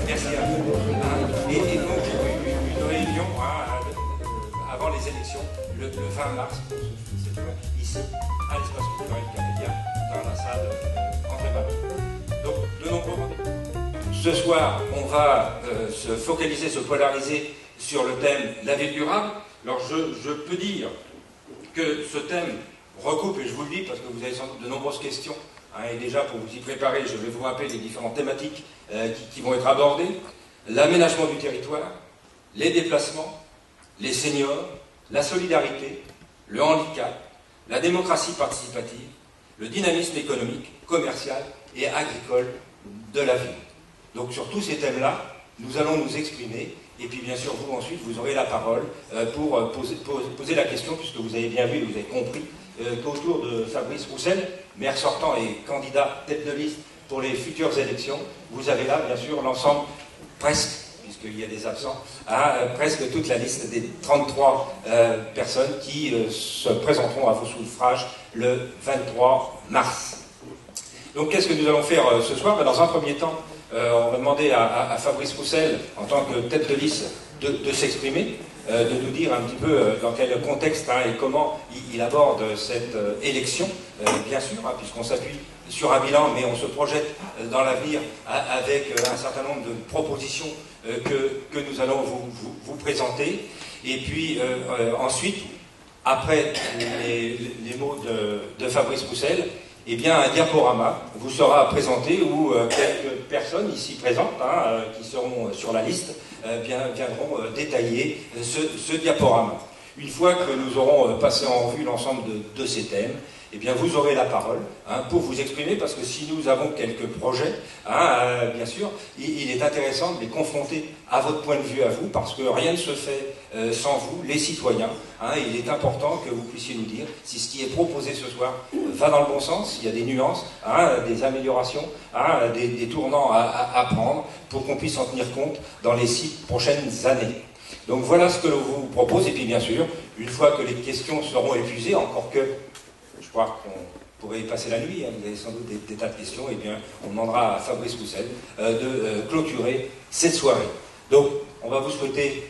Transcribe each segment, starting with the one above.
Merci à vous. Et donc, une réunion avant les élections, le 20 mars, ici, à l'espace culturel Camélia, dans la salle André Malraux. Donc, de nombreux rendez-vous. Ce soir, on va se focaliser, se polariser sur le thème « La ville durable ». Alors, je peux dire que ce thème recoupe, et je vous le dis parce que vous avez sans doute de nombreuses questions, et déjà, pour vous y préparer, je vais vous rappeler les différentes thématiques qui vont être abordées. L'aménagement du territoire, les déplacements, les seniors, la solidarité, le handicap, la démocratie participative, le dynamisme économique, commercial et agricole de la ville. Donc sur tous ces thèmes-là, nous allons nous exprimer, et puis bien sûr, vous ensuite, vous aurez la parole pour poser la question, puisque vous avez bien vu, vous avez compris, qu'autour de Fabrice Roussel, maire sortant et candidat tête de liste pour les futures élections, vous avez là, bien sûr, l'ensemble, presque, puisqu'il y a des absents, presque toute la liste des 33 personnes qui se présenteront à vos suffrages le 23 mars. Donc, qu'est-ce que nous allons faire ce soir? Dans un premier temps, on va demander à Fabrice Roussel, en tant que tête de liste, de s'exprimer, de nous dire un petit peu dans quel contexte et comment il aborde cette élection, bien sûr, puisqu'on s'appuie sur un bilan, mais on se projette dans l'avenir avec un certain nombre de propositions que nous allons vous présenter. Et puis ensuite, après les mots de Fabrice Roussel, eh bien, un diaporama vous sera présenté où quelques personnes ici présentes, qui seront sur la liste, viendront détailler ce diaporama. Une fois que nous aurons passé en revue l'ensemble de ces thèmes, eh bien, vous aurez la parole pour vous exprimer, parce que si nous avons quelques projets, bien sûr, il est intéressant de les confronter à votre point de vue à vous, parce que rien ne se fait sans vous, les citoyens. Il est important que vous puissiez nous dire si ce qui est proposé ce soir va dans le bon sens, s'il y a des nuances, des améliorations, des tournants à prendre, pour qu'on puisse en tenir compte dans les 6 prochaines années. Donc voilà ce que l'on vous propose, et puis bien sûr, une fois que les questions seront épuisées, encore que je crois qu'on pourrait y passer la nuit, vous avez sans doute des tas de questions, et bien on demandera à Fabrice Roussel de clôturer cette soirée. Donc on va vous souhaiter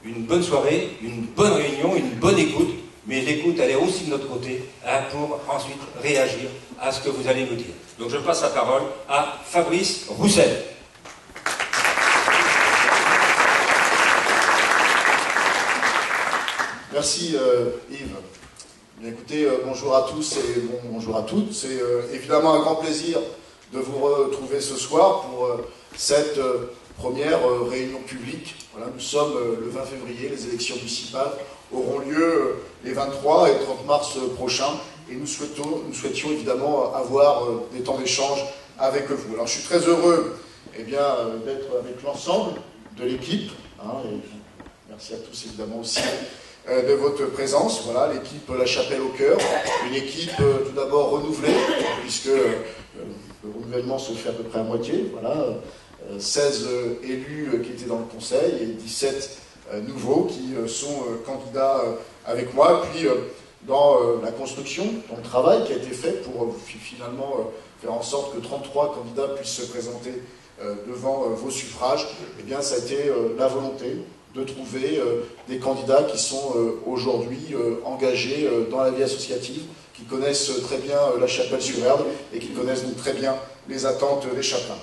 une bonne soirée, une bonne réunion, une bonne écoute, mais l'écoute elle est aussi de notre côté pour ensuite réagir à ce que vous allez nous dire. Donc je passe la parole à Fabrice Roussel. Merci Yves. Bien, écoutez, bonjour à tous et bonjour à toutes. C'est évidemment un grand plaisir de vous retrouver ce soir pour cette première réunion publique. Voilà, nous sommes le 20 février, les élections municipales auront lieu les 23 et 30 mars prochains, et nous souhaitions évidemment avoir des temps d'échange avec vous. Alors je suis très heureux d'être avec l'ensemble de l'équipe, et merci à tous évidemment aussi de votre présence. Voilà, l'équipe La Chapelle au cœur, une équipe tout d'abord renouvelée, puisque le renouvellement se fait à peu près à moitié. Voilà, 16 élus qui étaient dans le conseil et 17 nouveaux qui sont candidats avec moi. Puis dans la construction, dans le travail qui a été fait pour finalement faire en sorte que 33 candidats puissent se présenter devant vos suffrages, eh bien ça a été la volonté de trouver des candidats qui sont aujourd'hui engagés dans la vie associative, qui connaissent très bien la Chapelle-sur-Erdre et qui connaissent donc très bien les attentes des chapelains.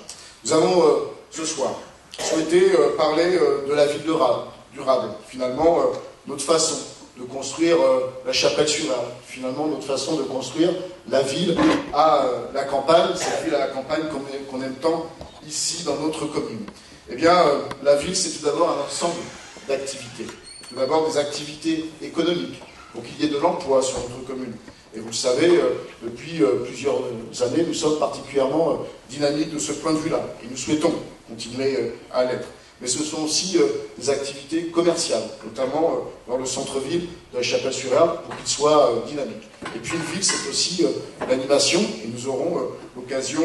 Nous avons ce soir souhaité parler de la ville durable, finalement notre façon de construire la Chapelle-sur-Erdre, finalement notre façon de construire la ville à la campagne, cette ville à la campagne qu'on aime tant ici dans notre commune. Eh bien, la ville, c'est tout d'abord un ensemble d'activités. Tout d'abord des activités économiques, pour qu'il y ait de l'emploi sur notre commune. Et vous le savez, depuis plusieurs années, nous sommes particulièrement dynamiques de ce point de vue-là. Et nous souhaitons continuer à l'être. mais ce sont aussi des activités commerciales, notamment dans le centre-ville de la Chapelle-sur-Erdre, pour qu'il soit dynamique. Et puis une ville, c'est aussi l'animation, et nous aurons l'occasion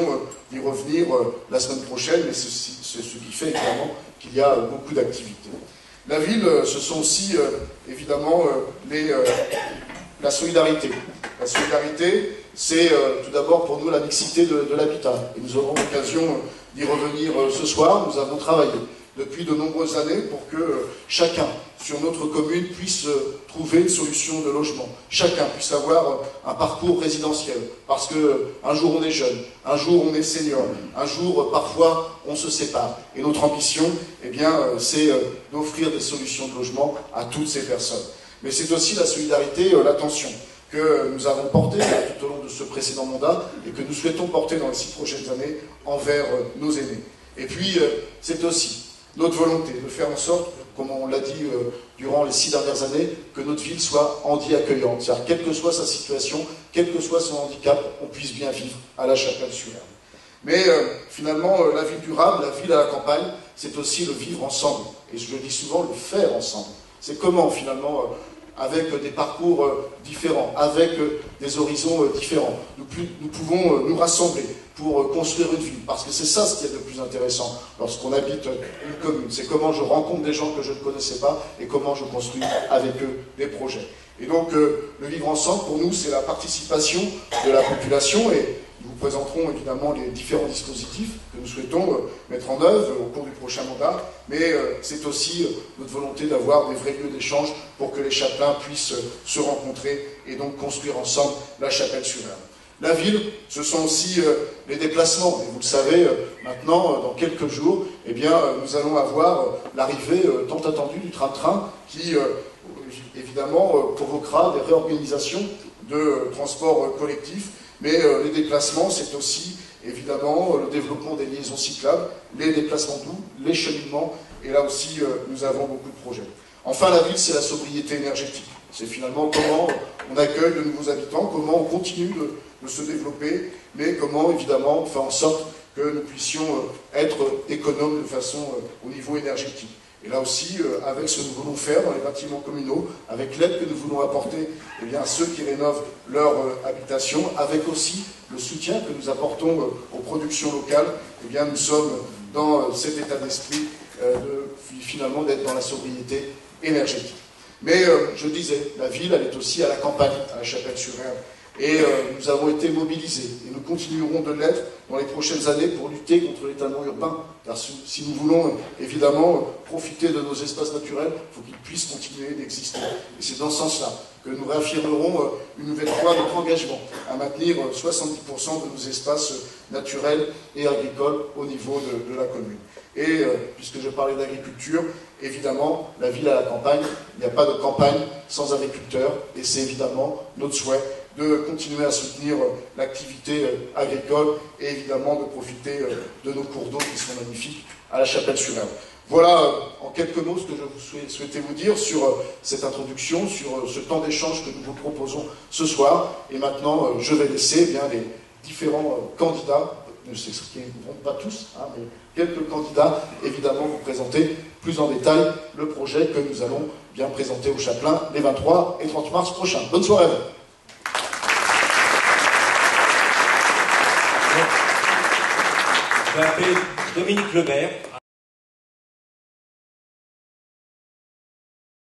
d'y revenir la semaine prochaine, mais c'est ce qui fait évidemment qu'il y a beaucoup d'activités. La ville, ce sont aussi évidemment la solidarité. La solidarité, c'est tout d'abord pour nous la mixité de l'habitat. Et nous aurons l'occasion d'y revenir ce soir. Nous avons travaillé depuis de nombreuses années pour que chacun sur notre commune puisse trouver une solution de logement. Chacun puisse avoir un parcours résidentiel. Parce qu'un jour on est jeune, un jour on est senior, un jour parfois on se sépare. Et notre ambition, eh bien, c'est d'offrir des solutions de logement à toutes ces personnes. Mais c'est aussi la solidarité, l'attention que nous avons portée tout au long de ce précédent mandat et que nous souhaitons porter dans les 6 prochaines années envers nos aînés. Et puis, c'est aussi notre volonté de faire en sorte, comme on l'a dit durant les 6 dernières années, que notre ville soit handi-accueillante. C'est-à-dire, quelle que soit sa situation, quel que soit son handicap, on puisse bien vivre à la Chapelle-sur-Erdre. Mais finalement, la ville durable, la ville à la campagne, c'est aussi le vivre ensemble. Et je le dis souvent, le faire ensemble. C'est comment finalement, avec des parcours différents, avec des horizons différents, nous pouvons nous rassembler pour construire une ville. Parce que c'est ça ce qui est le plus intéressant lorsqu'on habite une commune. C'est comment je rencontre des gens que je ne connaissais pas et comment je construis avec eux des projets. Et donc, le vivre ensemble, pour nous, c'est la participation de la population et nous vous présenterons évidemment les différents dispositifs que nous souhaitons mettre en œuvre au cours du prochain mandat, mais c'est aussi notre volonté d'avoir des vrais lieux d'échange pour que les chapelains puissent se rencontrer et donc construire ensemble la Chapelle-sur-Erdre. La ville, ce sont aussi les déplacements. Et vous le savez, maintenant, dans quelques jours, eh bien, nous allons avoir l'arrivée tant attendue du tram-train qui, évidemment, provoquera des réorganisations de transport collectif. Mais les déplacements, c'est aussi, évidemment, le développement des liaisons cyclables, les déplacements doux, les cheminements, et là aussi, nous avons beaucoup de projets. Enfin, la ville, c'est la sobriété énergétique. C'est finalement comment on accueille de nouveaux habitants, comment on continue de se développer, mais comment, évidemment, on fait en sorte que nous puissions être économes de façon au niveau énergétique. Et là aussi, avec ce que nous voulons faire dans les bâtiments communaux, avec l'aide que nous voulons apporter eh bien, à ceux qui rénovent leur habitation, avec aussi le soutien que nous apportons aux productions locales, eh bien, nous sommes dans cet état d'esprit finalement d'être dans la sobriété énergétique. Mais je disais, la ville, elle est aussi à la campagne, à la Chapelle-sur-Erdre. Et nous avons été mobilisés, et nous continuerons de l'être dans les prochaines années pour lutter contre l'étalement urbain. Car si nous voulons évidemment profiter de nos espaces naturels, il faut qu'ils puissent continuer d'exister. Et c'est dans ce sens-là que nous réaffirmerons une nouvelle fois notre engagement à maintenir 70% de nos espaces naturels et agricoles au niveau de la commune. Et puisque je parlais d'agriculture, évidemment, la ville à la campagne, il n'y a pas de campagne sans agriculteurs, et c'est évidemment notre souhait de continuer à soutenir l'activité agricole et évidemment de profiter de nos cours d'eau qui sont magnifiques à la Chapelle-sur-Erdre. Voilà en quelques mots ce que je souhaitais vous dire sur cette introduction, sur ce temps d'échange que nous vous proposons ce soir. Et maintenant, je vais laisser bien les différents candidats, ne s'exprimeront pas tous, hein, mais quelques candidats, évidemment, vous présenter plus en détail le projet que nous allons bien présenter aux chapelains les 23 et 30 mars prochains. Bonne soirée à vous. Je vais appeler Dominique Lebert.